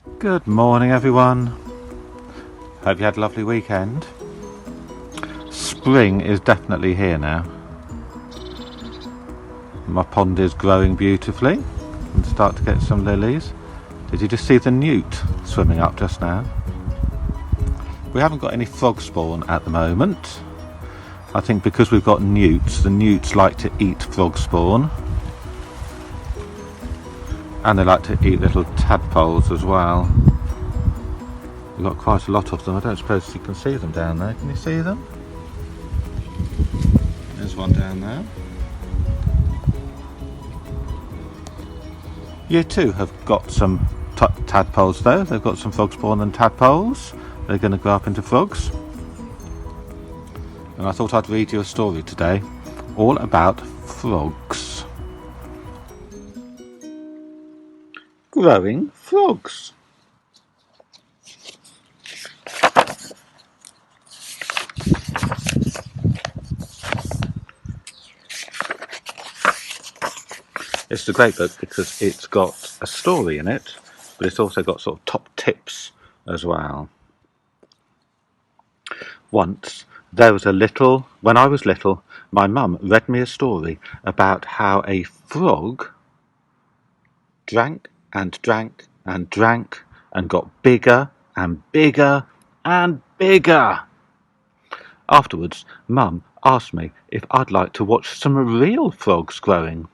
Good morning, everyone. Hope you had a lovely weekend. Spring is definitely here now. My pond is growing beautifully and start to get some lilies. Did you just see the newt swimming up just now? We haven't got any frog spawn at the moment. I think because we've got newts, the newts like to eat frog spawn. And they like to eat little tadpoles as well. We've got quite a lot of them. I don't suppose you can see them down there. Can you see them? There's one down there. Year 2 have got some tadpoles though. They've got some frog spawn and tadpoles. They're going to grow up into frogs. And I thought I'd read you a story today all about frogs. Growing frogs. It's a great book because it's got a story in it, but it's also got sort of top tips as well. Once, when I was little, my mum read me a story about how a frog drank and drank and drank and got bigger and bigger and bigger. Afterwards, Mum asked me if I'd like to watch some real frogs growing.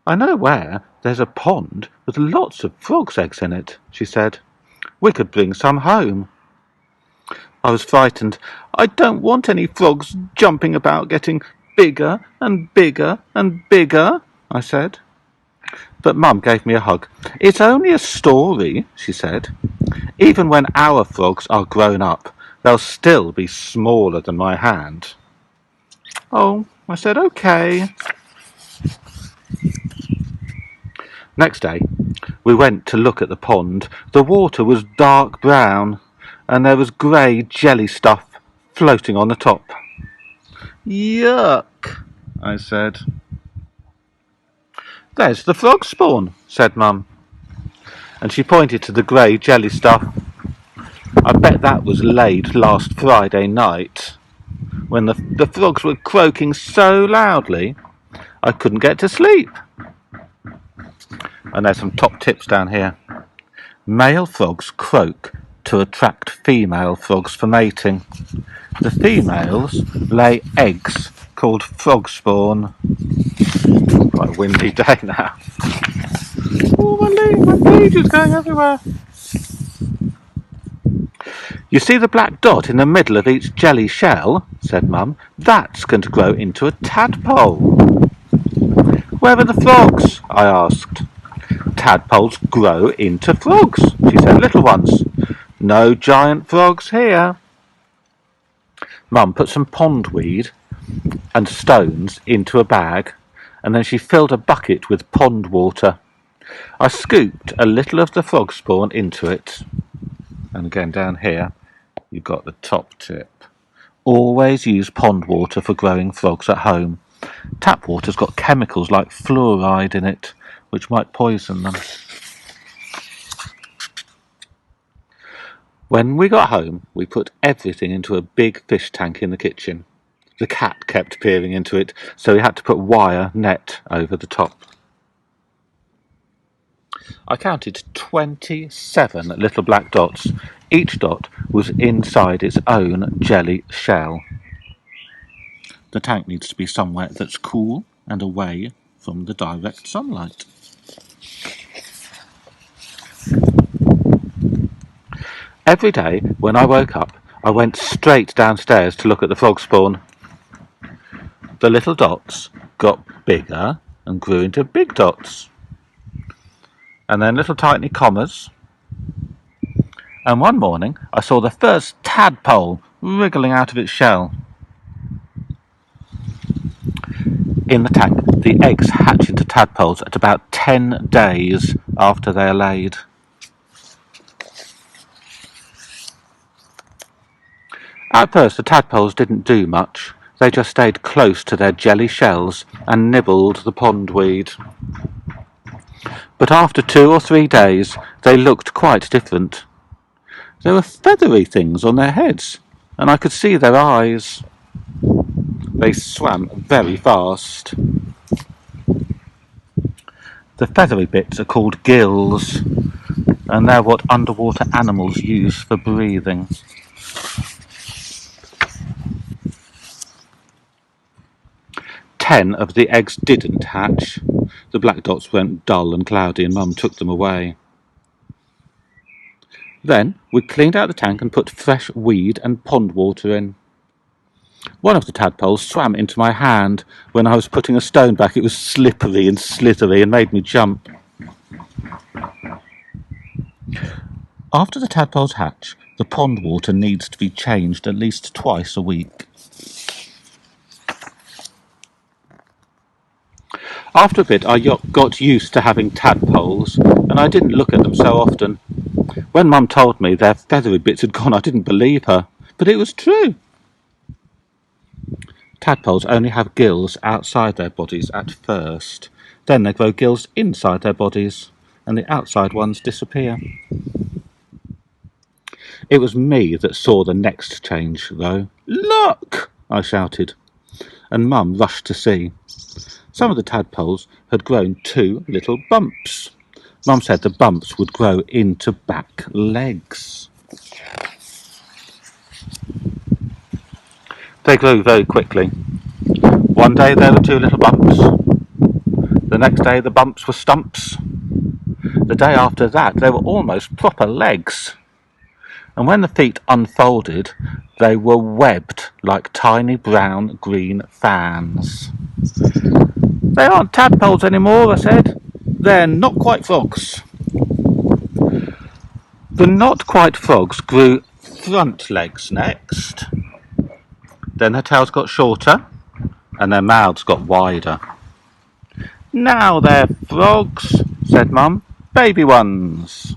I know where there's a pond with lots of frogs' eggs in it, she said. We could bring some home. I was frightened. I don't want any frogs jumping about getting bigger and bigger and bigger, I said. But Mum gave me a hug. It's only a story, she said. Even when our frogs are grown up, they'll still be smaller than my hand. Oh, I said, okay. Next day, we went to look at the pond. The water was dark brown, and there was grey jelly stuff floating on the top. Yuck, I said. There's the frog spawn, said Mum, and she pointed to the grey jelly stuff. I bet that was laid last Friday night, when the frogs were croaking so loudly I couldn't get to sleep. And there's some top tips down here. Male frogs croak to attract female frogs for mating. The females lay eggs called frog spawn. Quite a windy day now. Oh, my page is going everywhere. You see the black dot in the middle of each jelly shell, said Mum. That's going to grow into a tadpole. Where are the frogs? I asked. Tadpoles grow into frogs, she said. Little ones. No giant frogs here. Mum put some pondweed and stones into a bag, and then she filled a bucket with pond water. I scooped a little of the frog spawn into it. And again down here, you've got the top tip. Always use pond water for growing frogs at home. Tap water's got chemicals like fluoride in it, which might poison them. When we got home, we put everything into a big fish tank in the kitchen. The cat kept peering into it, so we had to put wire net over the top. I counted 27 little black dots. Each dot was inside its own jelly shell. The tank needs to be somewhere that's cool and away from the direct sunlight. Every day when I woke up, I went straight downstairs to look at the frog spawn. The little dots got bigger and grew into big dots. And then little tiny commas. And one morning I saw the first tadpole wriggling out of its shell. In the tank, the eggs hatch into tadpoles at about 10 days after they are laid. At first the tadpoles didn't do much. They just stayed close to their jelly shells and nibbled the pondweed. But after 2 or 3 days they looked quite different. There were feathery things on their heads, and I could see their eyes. They swam very fast. The feathery bits are called gills, and they're what underwater animals use for breathing. Ten of the eggs didn't hatch. The black dots went dull and cloudy, and Mum took them away. Then we cleaned out the tank and put fresh weed and pond water in. One of the tadpoles swam into my hand when I was putting a stone back. It was slippery and slithery and made me jump. After the tadpoles hatch, the pond water needs to be changed at least twice a week. After a bit I got used to having tadpoles, and I didn't look at them so often. When Mum told me their feathery bits had gone, I didn't believe her, but it was true. Tadpoles only have gills outside their bodies at first. Then they grow gills inside their bodies, and the outside ones disappear. It was me that saw the next change, though. "Look!" I shouted, and Mum rushed to see. Some of the tadpoles had grown 2 little bumps. Mum said the bumps would grow into back legs. They grew very quickly. One day there were 2 little bumps. The next day the bumps were stumps. The day after that they were almost proper legs. And when the feet unfolded, they were webbed like tiny brown-green fans. "They aren't tadpoles anymore," I said. "They're not quite frogs." The not quite frogs grew front legs next. Then their tails got shorter and their mouths got wider. "Now they're frogs," said Mum. "Baby ones."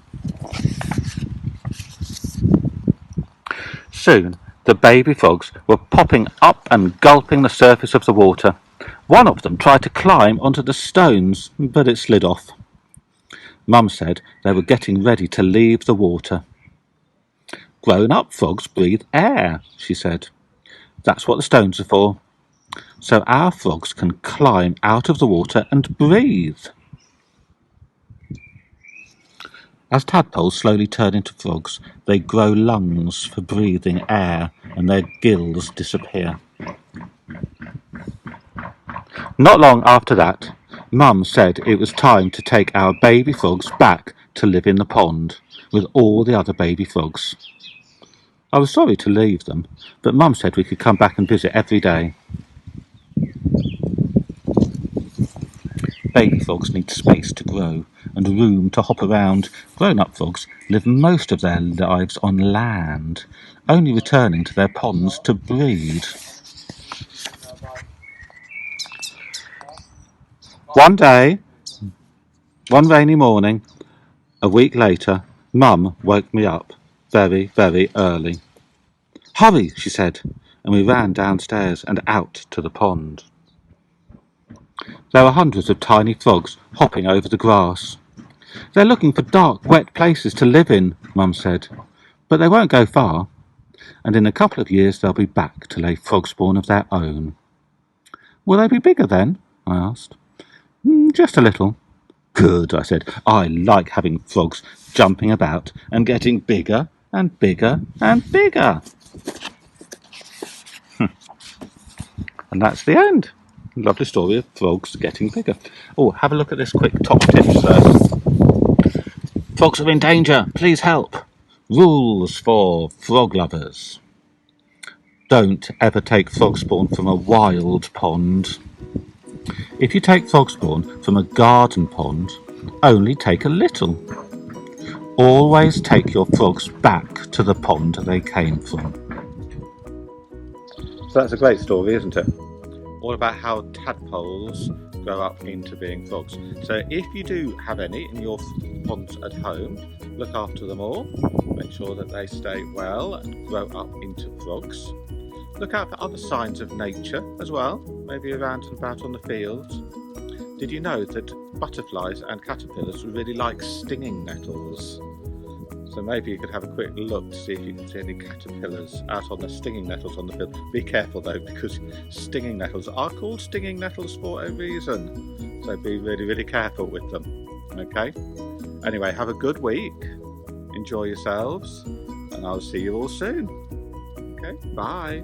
Soon the baby frogs were popping up and gulping the surface of the water. One of them tried to climb onto the stones, but it slid off. Mum said they were getting ready to leave the water. "Grown-up frogs breathe air," she said. "That's what the stones are for. So our frogs can climb out of the water and breathe." As tadpoles slowly turn into frogs, they grow lungs for breathing air, and their gills disappear. Not long after that, Mum said it was time to take our baby frogs back to live in the pond with all the other baby frogs. I was sorry to leave them, but Mum said we could come back and visit every day. Baby frogs need space to grow and room to hop around. Grown-up frogs live most of their lives on land, only returning to their ponds to breed. One day, one rainy morning, a week later, Mum woke me up very, very early. "Hurry," she said, and we ran downstairs and out to the pond. There were hundreds of tiny frogs hopping over the grass. "They're looking for dark, wet places to live in," Mum said, "but they won't go far, and in a couple of years they'll be back to lay frog spawn of their own." "Will they be bigger then?" I asked. "Just a little." "Good," I said. "I like having frogs jumping about and getting bigger and bigger and bigger." And that's the end. Lovely story of frogs getting bigger. Oh, have a look at this quick top tips though. Frogs are in danger. Please help. Rules for frog lovers. Don't ever take frog spawn from a wild pond. If you take frog spawn from a garden pond, only take a little. Always take your frogs back to the pond they came from. So that's a great story, isn't it? All about how tadpoles grow up into being frogs. So if you do have any in your ponds at home, look after them all. Make sure that they stay well and grow up into frogs. Look out for other signs of nature as well, maybe around and about on the fields. Did you know that butterflies and caterpillars really like stinging nettles. So maybe you could have a quick look to see if you can see any caterpillars out on the stinging nettles on the field. Be careful though, because stinging nettles are called stinging nettles for a reason. So be really, really careful with them. Okay? Anyway, have a good week. Enjoy yourselves, and I'll see you all soon. Okay, bye.